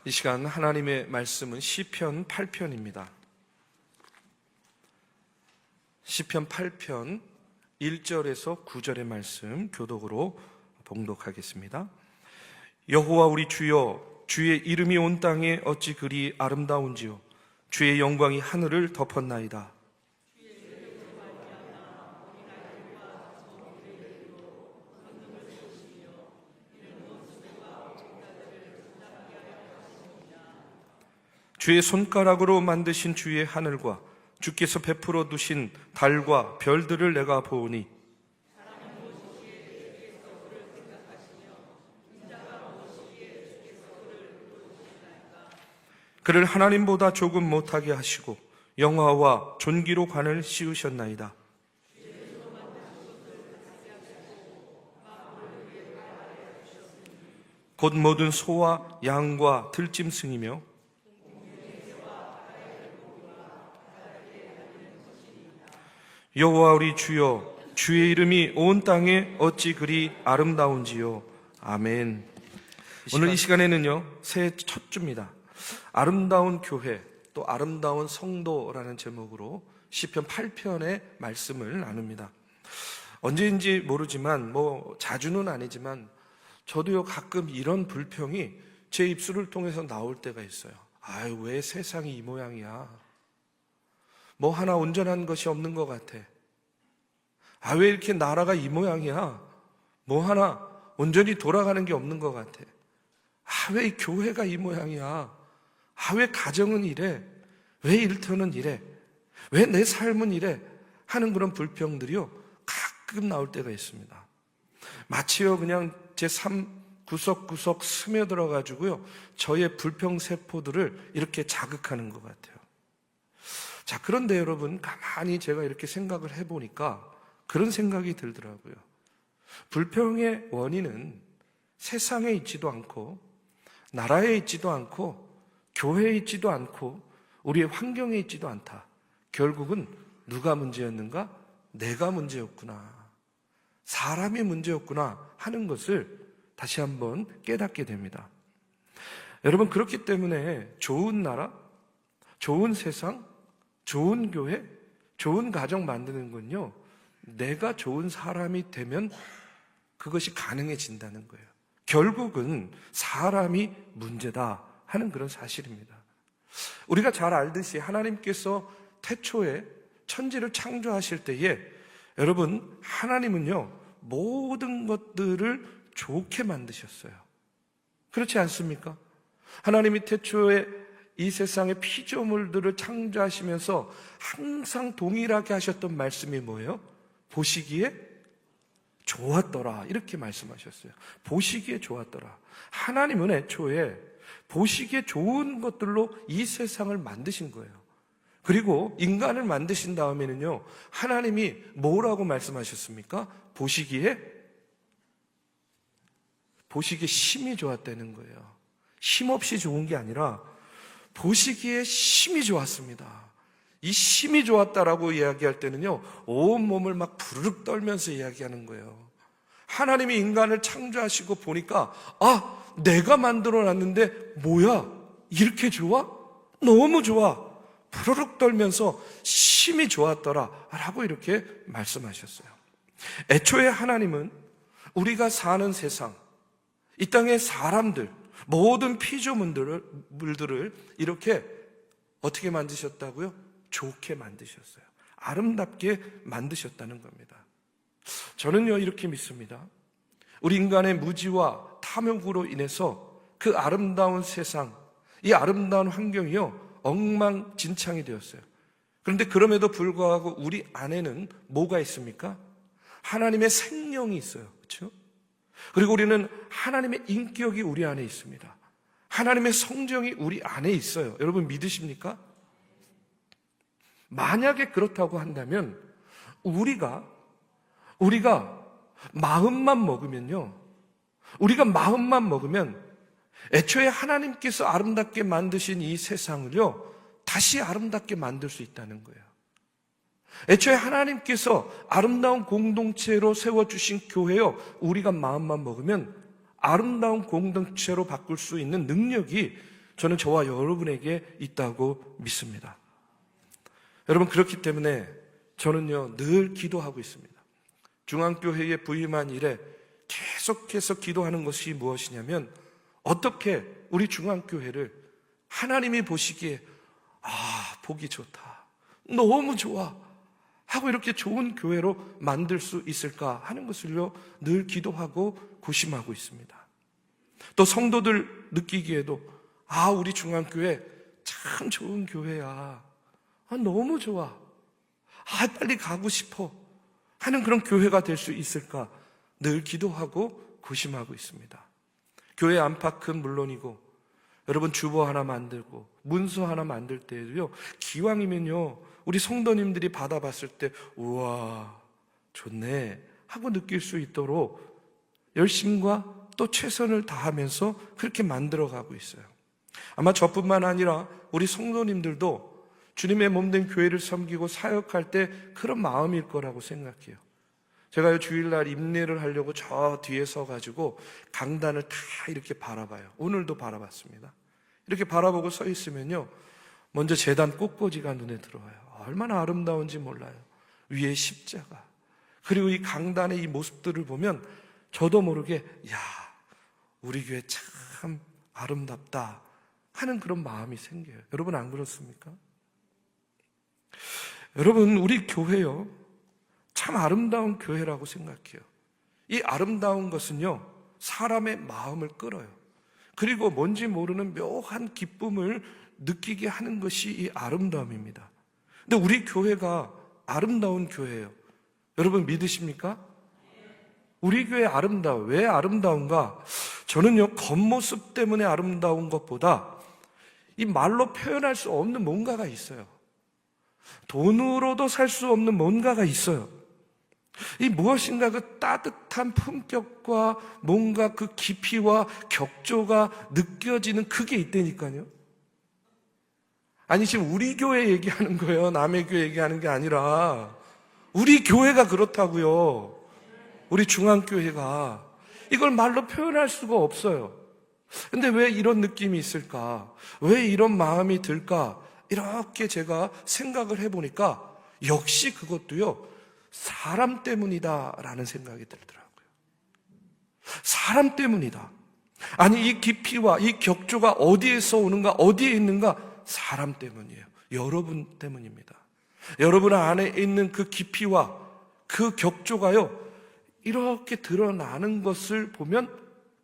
이 시간 하나님의 말씀은 시편 8편입니다. 시편 8편 1절에서 9절의 말씀 교독으로 봉독하겠습니다. 여호와 우리 주여, 주의 이름이 온 땅에 어찌 그리 아름다운지요. 주의 영광이 하늘을 덮었나이다. 주의 손가락으로 만드신 주의 하늘과 주께서 베풀어 두신 달과 별들을 내가 보오니 그를 하나님보다 조금 못하게 하시고 영화와 존귀로 관을 씌우셨나이다. 곧 모든 소와 양과 들짐승이며 여호와 우리 주여, 주의 이름이 온 땅에 어찌 그리 아름다운지요. 아멘. 오늘 이 시간에는요, 새해 첫 주입니다. 아름다운 교회, 또 아름다운 성도라는 제목으로 시편 8편의 말씀을 나눕니다. 언제인지 모르지만, 자주는 아니지만 저도요, 가끔 이런 불평이 제 입술을 통해서 나올 때가 있어요. 아유, 왜 세상이 이 모양이야? 뭐 하나 온전한 것이 없는 것 같아. 아, 왜 이렇게 나라가 이 모양이야? 뭐 하나 온전히 돌아가는 게 없는 것 같아. 아, 왜 이 교회가 이 모양이야? 아, 왜 가정은 이래? 왜 일터는 이래? 왜 내 삶은 이래? 하는 그런 불평들이요, 가끔 나올 때가 있습니다. 마치요, 그냥 제 삶 구석구석 스며들어가지고요, 저의 불평세포들을 이렇게 자극하는 것 같아요. 자, 그런데 여러분, 가만히 제가 이렇게 생각을 해보니까 그런 생각이 들더라고요. 불평의 원인은 세상에 있지도 않고, 나라에 있지도 않고, 교회에 있지도 않고, 우리의 환경에 있지도 않다. 결국은 누가 문제였는가? 내가 문제였구나. 사람이 문제였구나 하는 것을 다시 한번 깨닫게 됩니다. 여러분, 그렇기 때문에 좋은 나라, 좋은 세상, 좋은 교회, 좋은 가정 만드는 건요, 내가 좋은 사람이 되면 그것이 가능해진다는 거예요. 결국은 사람이 문제다 하는 그런 사실입니다. 우리가 잘 알듯이 하나님께서 태초에 천지를 창조하실 때에 여러분, 하나님은요, 모든 것들을 좋게 만드셨어요. 그렇지 않습니까? 하나님이 태초에 이 세상의 피조물들을 창조하시면서 항상 동일하게 하셨던 말씀이 뭐예요? 보시기에 좋았더라, 이렇게 말씀하셨어요. 보시기에 좋았더라. 하나님은 애초에 보시기에 좋은 것들로 이 세상을 만드신 거예요. 그리고 인간을 만드신 다음에는요, 하나님이 뭐라고 말씀하셨습니까? 보시기에 심히 좋았다는 거예요. 힘없이 좋은 게 아니라 보시기에 심히 좋았습니다. 이 심히 좋았다라고 이야기할 때는요, 온 몸을 막 부르륵 떨면서 이야기하는 거예요. 하나님이 인간을 창조하시고 보니까, 아, 내가 만들어놨는데 뭐야? 이렇게 좋아? 너무 좋아. 부르륵 떨면서 심히 좋았더라 라고 이렇게 말씀하셨어요. 애초에 하나님은 우리가 사는 세상, 이 땅의 사람들, 모든 피조물들을 이렇게 어떻게 만드셨다고요? 좋게 만드셨어요. 아름답게 만드셨다는 겁니다. 저는요, 이렇게 믿습니다. 우리 인간의 무지와 탐욕으로 인해서 그 아름다운 세상, 이 아름다운 환경이요, 엉망진창이 되었어요. 그런데 그럼에도 불구하고 우리 안에는 뭐가 있습니까? 하나님의 생명이 있어요. 그렇죠? 그리고 우리는 하나님의 인격이 우리 안에 있습니다. 하나님의 성정이 우리 안에 있어요. 여러분 믿으십니까? 만약에 그렇다고 한다면 우리가 마음만 먹으면 애초에 하나님께서 아름답게 만드신 이 세상을요, 다시 아름답게 만들 수 있다는 거예요. 애초에 하나님께서 아름다운 공동체로 세워주신 교회요, 우리가 마음만 먹으면 아름다운 공동체로 바꿀 수 있는 능력이 저는 저와 여러분에게 있다고 믿습니다. 여러분, 그렇기 때문에 저는요 늘 기도하고 있습니다. 중앙교회에 부임한 이래 계속해서 기도하는 것이 무엇이냐면, 어떻게 우리 중앙교회를 하나님이 보시기에 보기 좋다, 너무 좋아 하고 이렇게 좋은 교회로 만들 수 있을까 하는 것을요 늘 기도하고 고심하고 있습니다. 또 성도들 느끼기에도 우리 중앙교회 참 좋은 교회야, 너무 좋아, 빨리 가고 싶어 하는 그런 교회가 될 수 있을까 늘 기도하고 고심하고 있습니다. 교회 안팎은 물론이고, 여러분 주보 하나 만들고 문서 하나 만들 때에도요, 기왕이면요 우리 성도님들이 받아봤을 때 우와 좋네 하고 느낄 수 있도록 열심과 또 최선을 다하면서 그렇게 만들어가고 있어요. 아마 저뿐만 아니라 우리 성도님들도 주님의 몸된 교회를 섬기고 사역할 때 그런 마음일 거라고 생각해요. 제가 주일날 임례를 하려고 저 뒤에 서가지고 강단을 다 이렇게 바라봐요. 오늘도 바라봤습니다. 이렇게 바라보고 서 있으면요, 먼저 제단 꽃꽂이가 눈에 들어와요. 얼마나 아름다운지 몰라요. 위에 십자가, 그리고 이 강단의 이 모습들을 보면 저도 모르게 우리 교회 참 아름답다 하는 그런 마음이 생겨요. 여러분 안 그렇습니까? 여러분, 우리 교회요 참 아름다운 교회라고 생각해요. 이 아름다운 것은요 사람의 마음을 끌어요. 그리고 뭔지 모르는 묘한 기쁨을 느끼게 하는 것이 이 아름다움입니다. 근데 우리 교회가 아름다운 교회예요. 여러분 믿으십니까? 우리 교회 아름다워. 왜 아름다운가? 저는요 겉모습 때문에 아름다운 것보다 이 말로 표현할 수 없는 뭔가가 있어요. 돈으로도 살 수 없는 뭔가가 있어요. 이 무엇인가 그 따뜻한 품격과 뭔가 그 깊이와 격조가 느껴지는 그게 있다니까요. 아니 지금 우리 교회 얘기하는 거예요. 남의 교회 얘기하는 게 아니라 우리 교회가 그렇다고요. 우리 중앙교회가 이걸 말로 표현할 수가 없어요. 근데 왜 이런 느낌이 있을까? 왜 이런 마음이 들까? 이렇게 제가 생각을 해보니까 역시 그것도요 사람 때문이다라는 생각이 들더라고요. 사람 때문이다. 아니 이 깊이와 이 격조가 어디에서 오는가, 어디에 있는가? 사람 때문이에요. 여러분 때문입니다. 여러분 안에 있는 그 깊이와 그 격조가요 이렇게 드러나는 것을 보면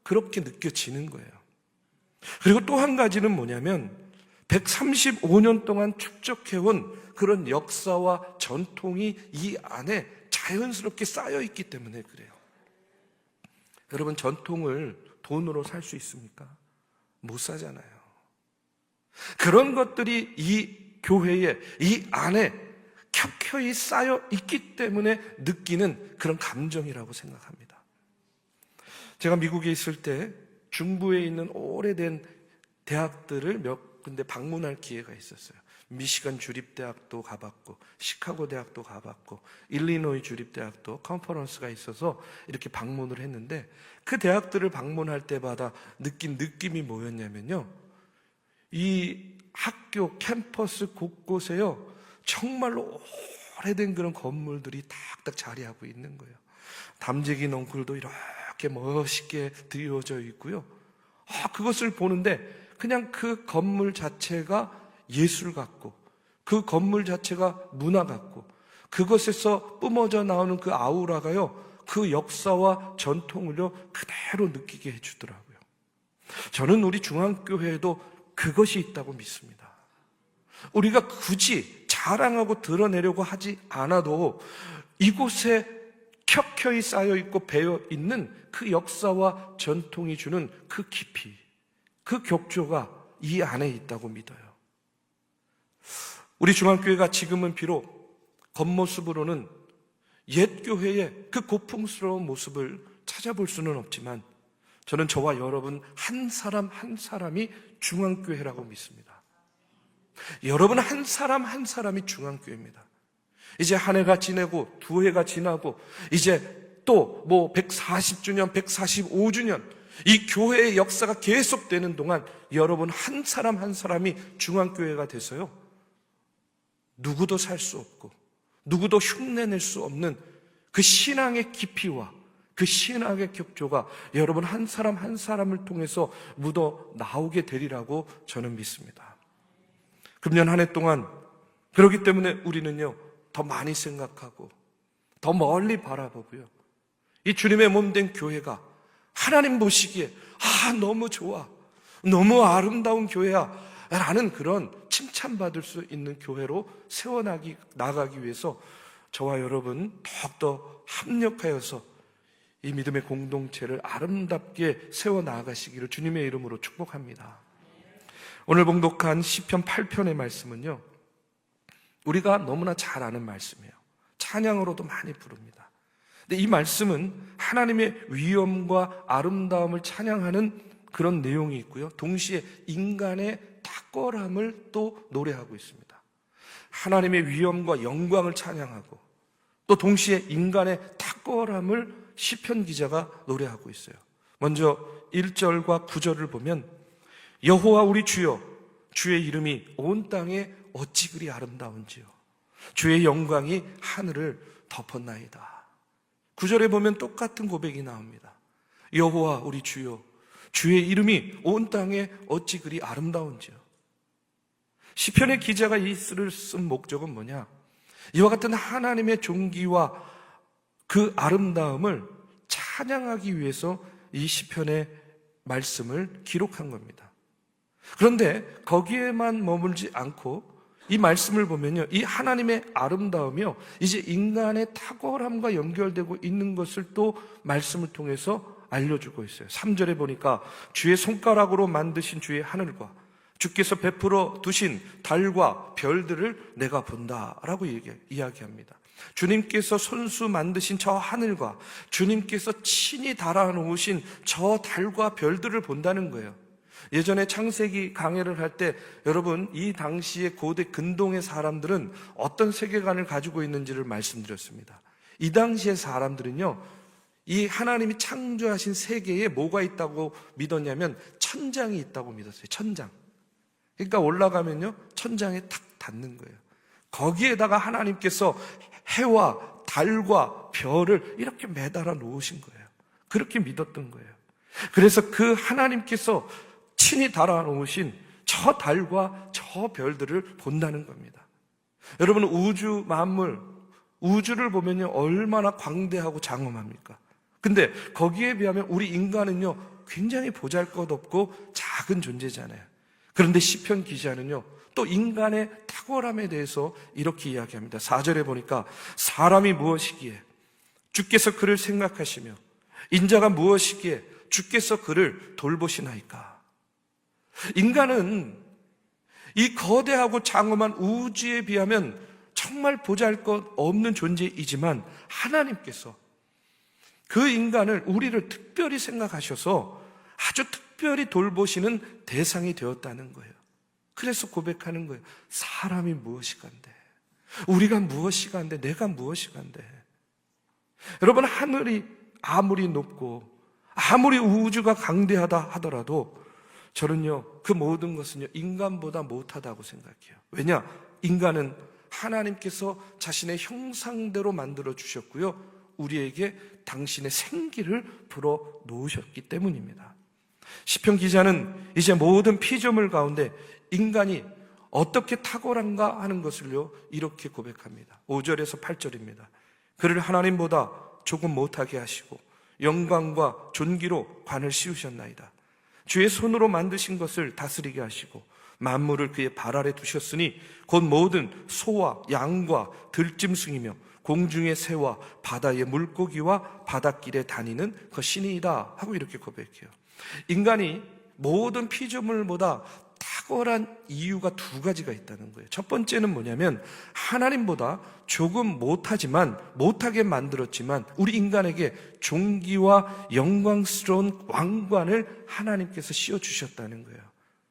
그렇게 느껴지는 거예요. 그리고 또 한 가지는 뭐냐면 135년 동안 축적해온 그런 역사와 전통이 이 안에 자연스럽게 쌓여있기 때문에 그래요. 여러분 전통을 돈으로 살 수 있습니까? 못 사잖아요. 그런 것들이 이 교회에 이 안에 켜켜이 쌓여있기 때문에 느끼는 그런 감정이라고 생각합니다. 제가 미국에 있을 때 중부에 있는 오래된 대학들을 몇 군데 방문할 기회가 있었어요. 미시간 주립대학도 가봤고 시카고 대학도 가봤고 일리노이 주립대학도 컨퍼런스가 있어서 이렇게 방문을 했는데 그 대학들을 방문할 때마다 느낀 느낌이 뭐였냐면요, 이 학교 캠퍼스 곳곳에요 정말로 오래된 그런 건물들이 탁탁 자리하고 있는 거예요. 담재기 넝쿨도 이렇게 멋있게 드리워져 있고요. 그것을 보는데 그냥 그 건물 자체가 예술 같고 그 건물 자체가 문화 같고 그것에서 뿜어져 나오는 그 아우라가요 그 역사와 전통을요 그대로 느끼게 해주더라고요. 저는 우리 중앙교회에도 그것이 있다고 믿습니다. 우리가 굳이 자랑하고 드러내려고 하지 않아도 이곳에 켜켜이 쌓여있고 배어있는 그 역사와 전통이 주는 그 깊이, 그 격조가 이 안에 있다고 믿어요. 우리 중앙교회가 지금은 비록 겉모습으로는 옛 교회의 그 고풍스러운 모습을 찾아볼 수는 없지만 저는 저와 여러분 한 사람 한 사람이 중앙교회라고 믿습니다. 여러분 한 사람 한 사람이 중앙교회입니다. 이제 한 해가 지내고 두 해가 지나고 이제 또 140주년, 145주년 이 교회의 역사가 계속되는 동안 여러분 한 사람 한 사람이 중앙교회가 돼서요, 누구도 살 수 없고 누구도 흉내낼 수 없는 그 신앙의 깊이와 그 신앙의 격조가 여러분 한 사람 한 사람을 통해서 묻어 나오게 되리라고 저는 믿습니다. 금년 한 해 동안 그렇기 때문에 우리는요, 더 많이 생각하고 더 멀리 바라보고요, 이 주님의 몸된 교회가 하나님 보시기에 너무 좋아, 너무 아름다운 교회야 라는 그런 칭찬받을 수 있는 교회로 나가기 위해서 저와 여러분 더욱더 합력하여서 이 믿음의 공동체를 아름답게 세워나가시기를 주님의 이름으로 축복합니다. 오늘 봉독한 시편 8편의 말씀은요, 우리가 너무나 잘 아는 말씀이에요. 찬양으로도 많이 부릅니다. 근데 이 말씀은 하나님의 위엄과 아름다움을 찬양하는 그런 내용이 있고요, 동시에 인간의 탁월함을 또 노래하고 있습니다. 하나님의 위엄과 영광을 찬양하고 또 동시에 인간의 탁월함을 시편 기자가 노래하고 있어요. 먼저 1절과 9절을 보면, 여호와 우리 주여, 주의 이름이 온 땅에 어찌 그리 아름다운지요, 주의 영광이 하늘을 덮었나이다. 9절에 보면 똑같은 고백이 나옵니다. 여호와 우리 주여, 주의 이름이 온 땅에 어찌 그리 아름다운지요. 시편의 기자가 이 글을 쓴 목적은 뭐냐? 이와 같은 하나님의 존귀와 그 아름다움을 찬양하기 위해서 이 시편의 말씀을 기록한 겁니다. 그런데 거기에만 머물지 않고 이 말씀을 보면요, 이 하나님의 아름다움이요, 이제 인간의 탁월함과 연결되고 있는 것을 또 말씀을 통해서 알려주고 있어요. 3절에 보니까 주의 손가락으로 만드신 주의 하늘과 주께서 베풀어 두신 달과 별들을 내가 본다라고 이야기합니다. 주님께서 손수 만드신 저 하늘과 주님께서 친히 달아놓으신 저 달과 별들을 본다는 거예요. 예전에 창세기 강해를 할 때 여러분, 이 당시에 고대 근동의 사람들은 어떤 세계관을 가지고 있는지를 말씀드렸습니다. 이 당시의 사람들은요, 이 하나님이 창조하신 세계에 뭐가 있다고 믿었냐면 천장이 있다고 믿었어요. 천장. 그러니까 올라가면요, 천장에 탁 닿는 거예요. 거기에다가 하나님께서 해와 달과 별을 이렇게 매달아 놓으신 거예요. 그렇게 믿었던 거예요. 그래서 그 하나님께서 친히 달아 놓으신 저 달과 저 별들을 본다는 겁니다. 여러분, 우주 만물, 우주를 보면요, 얼마나 광대하고 장엄합니까? 근데 거기에 비하면 우리 인간은요, 굉장히 보잘것없고 작은 존재잖아요. 그런데 시편 기자는요, 또 인간의 탁월함에 대해서 이렇게 이야기합니다. 4절에 보니까 사람이 무엇이기에 주께서 그를 생각하시며 인자가 무엇이기에 주께서 그를 돌보시나이까. 인간은 이 거대하고 장엄한 우주에 비하면 정말 보잘것없는 존재이지만 하나님께서 그 인간을, 우리를 특별히 생각하셔서 아주 특별히 돌보시는 대상이 되었다는 거예요. 그래서 고백하는 거예요. 사람이 무엇이간데, 우리가 무엇이간데, 내가 무엇이간데. 여러분, 하늘이 아무리 높고 아무리 우주가 강대하다 하더라도 저는요, 그 모든 것은요, 인간보다 못하다고 생각해요. 왜냐? 인간은 하나님께서 자신의 형상대로 만들어 주셨고요, 우리에게 당신의 생기를 불어 놓으셨기 때문입니다. 시편 기자는 이제 모든 피조물 가운데 인간이 어떻게 탁월한가 하는 것을요, 이렇게 고백합니다. 5절에서 8절입니다. 그를 하나님보다 조금 못하게 하시고 영광과 존귀로 관을 씌우셨나이다. 주의 손으로 만드신 것을 다스리게 하시고 만물을 그의 발 아래 두셨으니 곧 모든 소와 양과 들짐승이며 공중의 새와 바다의 물고기와 바닷길에 다니는 그 신이다 하고 이렇게 고백해요. 인간이 모든 피조물보다 탁월한 이유가 두 가지가 있다는 거예요. 첫 번째는 뭐냐면 하나님보다 조금 못하게 만들었지만 우리 인간에게 존귀와 영광스러운 왕관을 하나님께서 씌워주셨다는 거예요.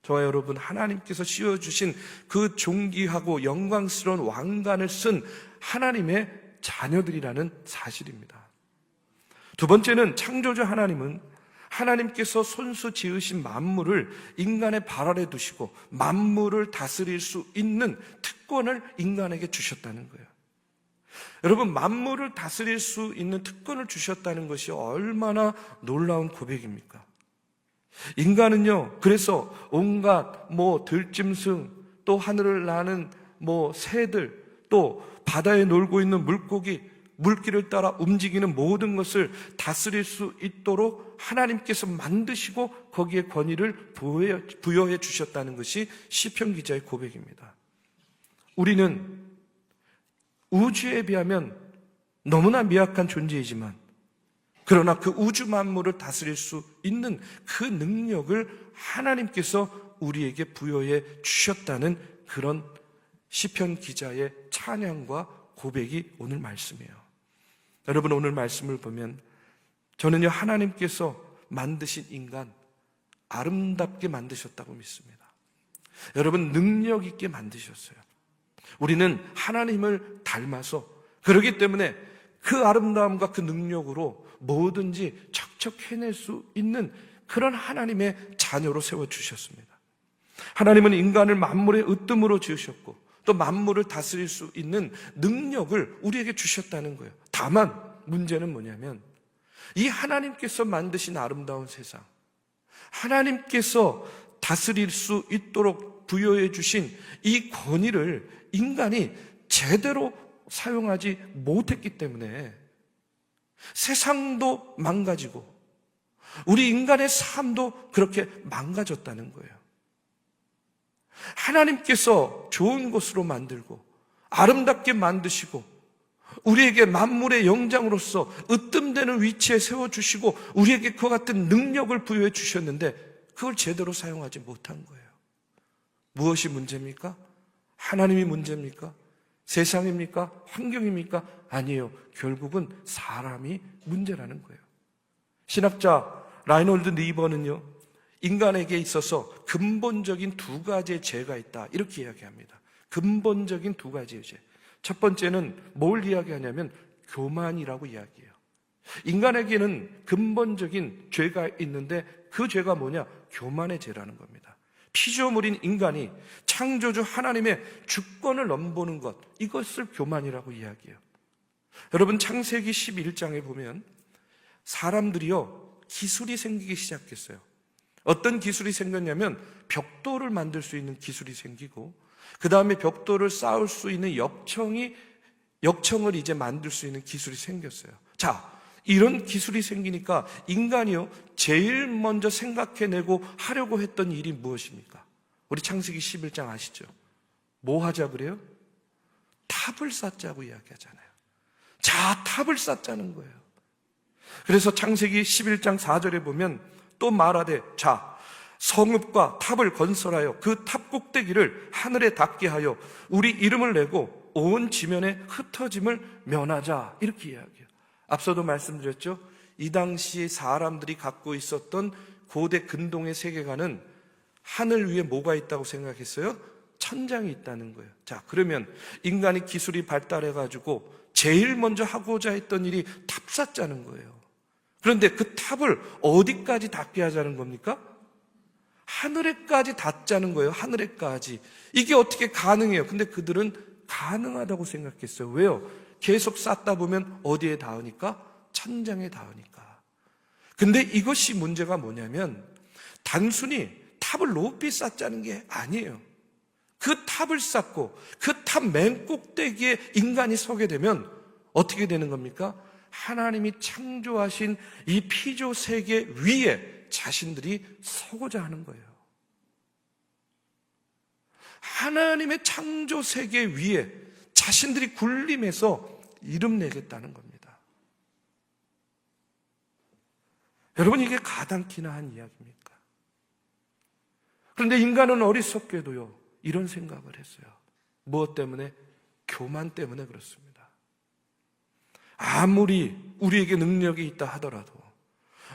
저와 여러분, 하나님께서 씌워주신 그 존귀하고 영광스러운 왕관을 쓴 하나님의 자녀들이라는 사실입니다. 두 번째는 창조주 하나님은 하나님께서 손수 지으신 만물을 인간의 발 아래 두시고 만물을 다스릴 수 있는 특권을 인간에게 주셨다는 거예요. 여러분, 만물을 다스릴 수 있는 특권을 주셨다는 것이 얼마나 놀라운 고백입니까? 인간은요, 그래서 온갖 들짐승, 또 하늘을 나는 새들, 또 바다에 놀고 있는 물고기, 물길을 따라 움직이는 모든 것을 다스릴 수 있도록 하나님께서 만드시고 거기에 권위를 부여해 주셨다는 것이 시편 기자의 고백입니다. 우리는 우주에 비하면 너무나 미약한 존재이지만, 그러나 그 우주 만물을 다스릴 수 있는 그 능력을 하나님께서 우리에게 부여해 주셨다는 그런 시편 기자의 찬양과 고백이 오늘 말씀이에요. 여러분, 오늘 말씀을 보면 저는요, 하나님께서 만드신 인간 아름답게 만드셨다고 믿습니다. 여러분, 능력 있게 만드셨어요. 우리는 하나님을 닮아서, 그렇기 때문에 그 아름다움과 그 능력으로 뭐든지 척척 해낼 수 있는 그런 하나님의 자녀로 세워주셨습니다. 하나님은 인간을 만물의 으뜸으로 지으셨고 또 만물을 다스릴 수 있는 능력을 우리에게 주셨다는 거예요. 다만 문제는 뭐냐면, 이 하나님께서 만드신 아름다운 세상, 하나님께서 다스릴 수 있도록 부여해 주신 이 권위를 인간이 제대로 사용하지 못했기 때문에 세상도 망가지고 우리 인간의 삶도 그렇게 망가졌다는 거예요. 하나님께서 좋은 것으로 만들고 아름답게 만드시고 우리에게 만물의 영장으로서 으뜸되는 위치에 세워주시고 우리에게 그와 같은 능력을 부여해 주셨는데 그걸 제대로 사용하지 못한 거예요. 무엇이 문제입니까? 하나님이 문제입니까? 세상입니까? 환경입니까? 아니에요. 결국은 사람이 문제라는 거예요. 신학자 라이놀드 니버는요, 인간에게 있어서 근본적인 두 가지의 죄가 있다, 이렇게 이야기합니다. 근본적인 두 가지의 죄. 첫 번째는 뭘 이야기하냐면 교만이라고 이야기해요. 인간에게는 근본적인 죄가 있는데 그 죄가 뭐냐? 교만의 죄라는 겁니다. 피조물인 인간이 창조주 하나님의 주권을 넘보는 것, 이것을 교만이라고 이야기해요. 여러분, 창세기 11장에 보면 사람들이요, 기술이 생기기 시작했어요. 어떤 기술이 생겼냐면 벽돌을 만들 수 있는 기술이 생기고, 그 다음에 벽돌을 쌓을 수 있는 역청을 이제 만들 수 있는 기술이 생겼어요. 자, 이런 기술이 생기니까 인간이요, 제일 먼저 생각해내고 하려고 했던 일이 무엇입니까? 우리 창세기 11장 아시죠? 뭐 하자 그래요? 탑을 쌓자고 이야기하잖아요. 자, 탑을 쌓자는 거예요. 그래서 창세기 11장 4절에 보면 또 말하되, 자, 성읍과 탑을 건설하여 그 탑 꼭대기를 하늘에 닿게 하여 우리 이름을 내고 온 지면에 흩어짐을 면하자, 이렇게 이야기해요. 앞서도 말씀드렸죠? 이 당시 사람들이 갖고 있었던 고대 근동의 세계관은 하늘 위에 뭐가 있다고 생각했어요? 천장이 있다는 거예요. 자, 그러면 인간이 기술이 발달해가지고 제일 먼저 하고자 했던 일이 탑 쌓자는 거예요. 그런데 그 탑을 어디까지 닿게 하자는 겁니까? 하늘에까지 닿자는 거예요. 하늘에까지. 이게 어떻게 가능해요? 근데 그들은 가능하다고 생각했어요. 왜요? 계속 쌓다 보면 어디에 닿으니까? 천장에 닿으니까. 근데 이것이 문제가 뭐냐면 단순히 탑을 높이 쌓자는 게 아니에요. 그 탑을 쌓고 그 탑 맨 꼭대기에 인간이 서게 되면 어떻게 되는 겁니까? 하나님이 창조하신 이 피조 세계 위에 자신들이 서고자 하는 거예요. 하나님의 창조 세계 위에 자신들이 군림해서 이름 내겠다는 겁니다. 여러분, 이게 가당키나 한 이야기입니까? 그런데 인간은 어리석게도요, 이런 생각을 했어요. 무엇 때문에? 교만 때문에 그렇습니다. 아무리 우리에게 능력이 있다 하더라도,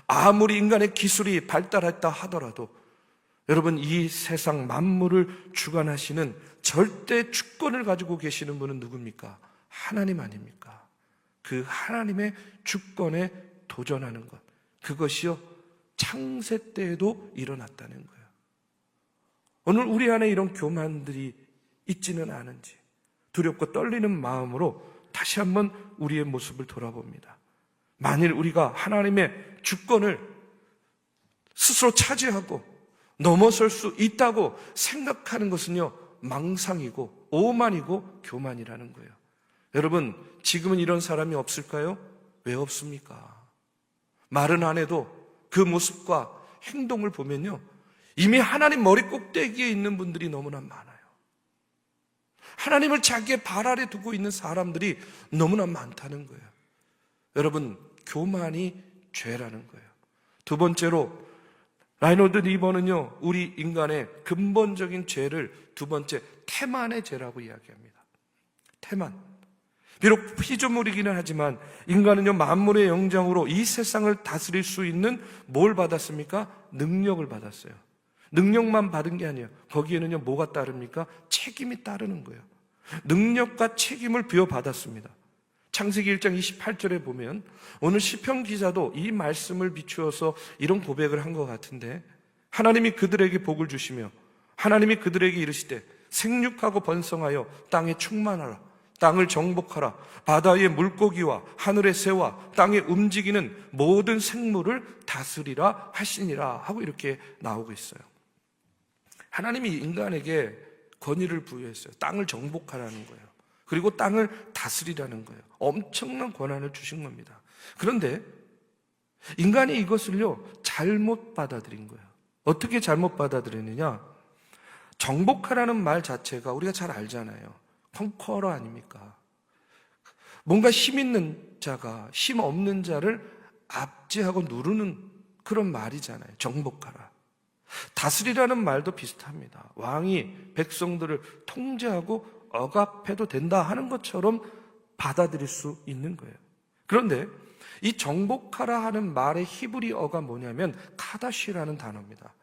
아무리 인간의 기술이 발달했다 하더라도, 여러분, 이 세상 만물을 주관하시는 절대 주권을 가지고 계시는 분은 누굽니까? 하나님 아닙니까? 그 하나님의 주권에 도전하는 것, 그것이요, 창세 때에도 일어났다는 거예요. 오늘 우리 안에 이런 교만들이 있지는 않은지 두렵고 떨리는 마음으로 다시 한번 우리의 모습을 돌아봅니다. 만일 우리가 하나님의 주권을 스스로 차지하고 넘어설 수 있다고 생각하는 것은요, 망상이고 오만이고 교만이라는 거예요. 여러분, 지금은 이런 사람이 없을까요? 왜 없습니까? 말은 안 해도 그 모습과 행동을 보면요, 이미 하나님 머리 꼭대기에 있는 분들이 너무나 많아요. 하나님을 자기의 발 아래 두고 있는 사람들이 너무나 많다는 거예요. 여러분, 교만이 죄라는 거예요. 두 번째로 라이노드 리버는요, 우리 인간의 근본적인 죄를 두 번째 태만의 죄라고 이야기합니다. 태만. 비록 피조물이기는 하지만 인간은요, 만물의 영장으로 이 세상을 다스릴 수 있는 뭘 받았습니까? 능력을 받았어요. 능력만 받은 게 아니에요. 거기에는요, 뭐가 따릅니까? 책임이 따르는 거예요. 능력과 책임을 부여받았습니다. 창세기 1장 28절에 보면 오늘 시편 기자도 이 말씀을 비추어서 이런 고백을 한 것 같은데, 하나님이 그들에게 복을 주시며 하나님이 그들에게 이르시되 생육하고 번성하여 땅에 충만하라, 땅을 정복하라, 바다의 물고기와 하늘의 새와 땅에 움직이는 모든 생물을 다스리라 하시니라 하고 이렇게 나오고 있어요. 하나님이 인간에게 권위를 부여했어요. 땅을 정복하라는 거예요. 그리고 땅을 다스리라는 거예요. 엄청난 권한을 주신 겁니다. 그런데 인간이 이것을요, 잘못 받아들인 거예요. 어떻게 잘못 받아들였느냐? 정복하라는 말 자체가 우리가 잘 알잖아요. 컨커러 아닙니까? 뭔가 힘 있는 자가 힘 없는 자를 압제하고 누르는 그런 말이잖아요. 정복하라. 다스리라는 말도 비슷합니다. 왕이 백성들을 통제하고 억압해도 된다 하는 것처럼 받아들일 수 있는 거예요. 그런데 이 정복하라 하는 말의 히브리어가 뭐냐면 카다시라는 단어입니다.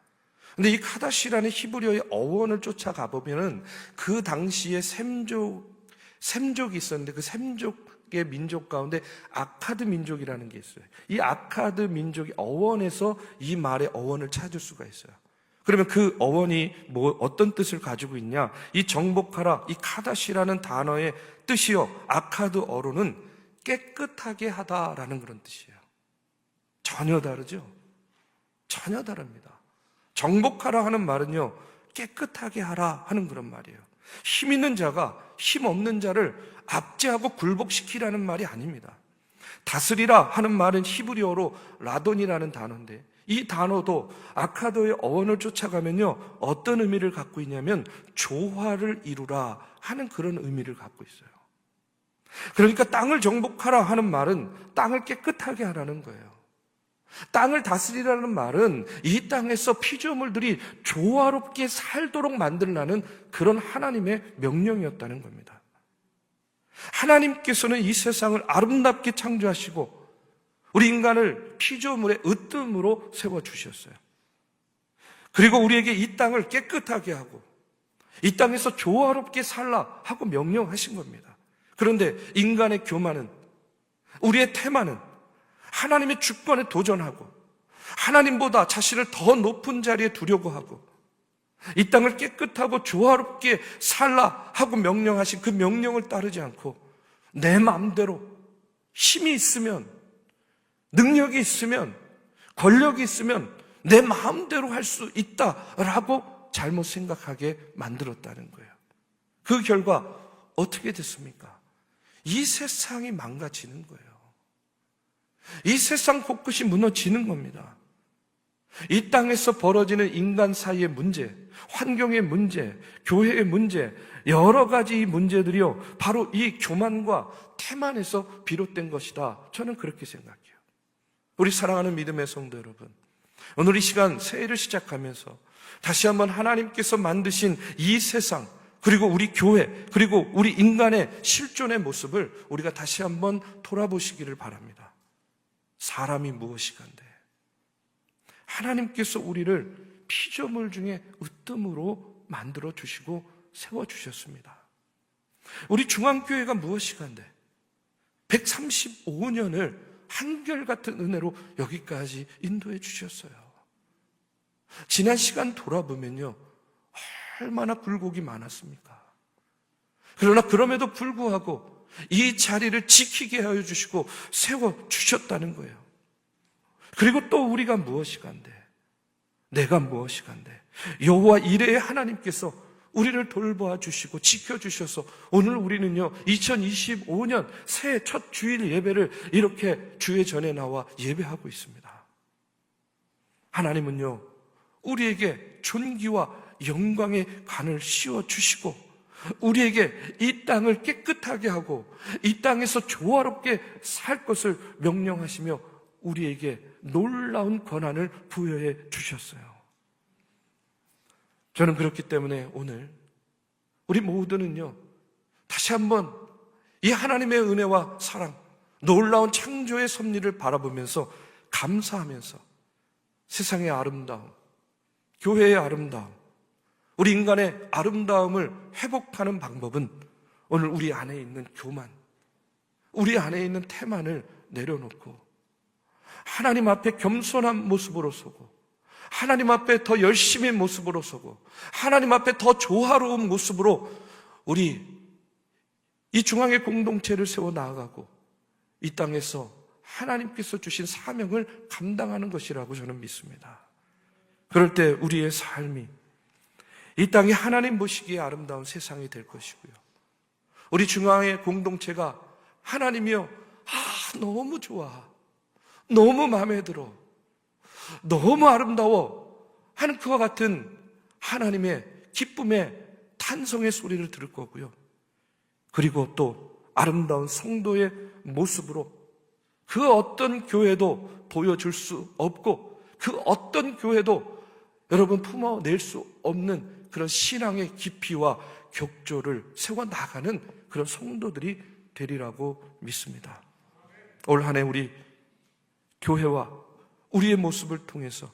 근데 이 카다시라는 히브리어의 어원을 쫓아가 보면은 그 당시에 셈족이 있었는데 그 셈족의 민족 가운데 아카드 민족이라는 게 있어요. 이 아카드 민족의 어원에서 이 말의 어원을 찾을 수가 있어요. 그러면 그 어원이 어떤 뜻을 가지고 있냐? 이 정복하라, 이 카다시라는 단어의 뜻이요, 아카드어로는 깨끗하게 하다라는 그런 뜻이에요. 전혀 다르죠? 전혀 다릅니다. 정복하라 하는 말은요, 깨끗하게 하라 하는 그런 말이에요. 힘 있는 자가 힘 없는 자를 압제하고 굴복시키라는 말이 아닙니다. 다스리라 하는 말은 히브리어로 라돈이라는 단어인데, 이 단어도 아카드의 어원을 쫓아가면요, 어떤 의미를 갖고 있냐면 조화를 이루라 하는 그런 의미를 갖고 있어요. 그러니까 땅을 정복하라 하는 말은 땅을 깨끗하게 하라는 거예요. 땅을 다스리라는 말은 이 땅에서 피조물들이 조화롭게 살도록 만들라는 그런 하나님의 명령이었다는 겁니다. 하나님께서는 이 세상을 아름답게 창조하시고 우리 인간을 피조물의 으뜸으로 세워주셨어요. 그리고 우리에게 이 땅을 깨끗하게 하고 이 땅에서 조화롭게 살라 하고 명령하신 겁니다. 그런데 인간의 교만은, 우리의 태만은 하나님의 주권에 도전하고 하나님보다 자신을 더 높은 자리에 두려고 하고 이 땅을 깨끗하고 조화롭게 살라 하고 명령하신 그 명령을 따르지 않고 내 마음대로 힘이 있으면, 능력이 있으면, 권력이 있으면 내 마음대로 할 수 있다라고 잘못 생각하게 만들었다는 거예요. 그 결과 어떻게 됐습니까? 이 세상이 망가지는 거예요. 이 세상 곳곳이 무너지는 겁니다. 이 땅에서 벌어지는 인간 사이의 문제, 환경의 문제, 교회의 문제, 여러 가지 문제들이요, 바로 이 교만과 태만에서 비롯된 것이다. 저는 그렇게 생각해요. 우리 사랑하는 믿음의 성도 여러분, 오늘 이 시간 새해를 시작하면서 다시 한번 하나님께서 만드신 이 세상, 그리고 우리 교회, 그리고 우리 인간의 실존의 모습을 우리가 다시 한번 돌아보시기를 바랍니다. 사람이 무엇이간데 하나님께서 우리를 피조물 중에 으뜸으로 만들어 주시고 세워 주셨습니다. 우리 중앙교회가 무엇이간데 135년을 한결같은 은혜로 여기까지 인도해 주셨어요. 지난 시간 돌아보면요, 얼마나 굴곡이 많았습니까? 그러나 그럼에도 불구하고 이 자리를 지키게 하여 주시고 세워주셨다는 거예요. 그리고 또 우리가 무엇이간데, 내가 무엇이간데, 여호와 이레의 하나님께서 우리를 돌보아 주시고 지켜주셔서 오늘 우리는요 2025년 새해 첫 주일 예배를 이렇게 주의 전에 나와 예배하고 있습니다. 하나님은요 우리에게 존귀와 영광의 관을 씌워주시고 우리에게 이 땅을 깨끗하게 하고 이 땅에서 조화롭게 살 것을 명령하시며 우리에게 놀라운 권한을 부여해 주셨어요. 저는 그렇기 때문에 오늘 우리 모두는요 다시 한번 이 하나님의 은혜와 사랑, 놀라운 창조의 섭리를 바라보면서 감사하면서 세상의 아름다움, 교회의 아름다움, 우리 인간의 아름다움을 회복하는 방법은 오늘 우리 안에 있는 교만, 우리 안에 있는 태만을 내려놓고 하나님 앞에 겸손한 모습으로 서고 하나님 앞에 더 열심히 모습으로 서고 하나님 앞에 더 조화로운 모습으로 우리 이 중앙의 공동체를 세워 나아가고 이 땅에서 하나님께서 주신 사명을 감당하는 것이라고 저는 믿습니다. 그럴 때 우리의 삶이 이 땅이 하나님 보시기에 아름다운 세상이 될 것이고요. 우리 중앙의 공동체가 하나님이여, 너무 좋아, 너무 마음에 들어, 너무 아름다워 하는 그와 같은 하나님의 기쁨의 탄성의 소리를 들을 거고요. 그리고 또 아름다운 성도의 모습으로 그 어떤 교회도 보여줄 수 없고 그 어떤 교회도 여러분 품어낼 수 없는 그런 신앙의 깊이와 격조를 세워나가는 그런 성도들이 되리라고 믿습니다. 올 한 해 우리 교회와 우리의 모습을 통해서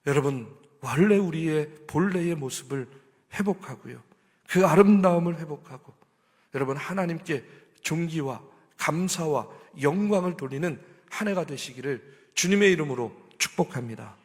여러분 원래 우리의 본래의 모습을 회복하고요, 그 아름다움을 회복하고 여러분 하나님께 존귀와 감사와 영광을 돌리는 한 해가 되시기를 주님의 이름으로 축복합니다.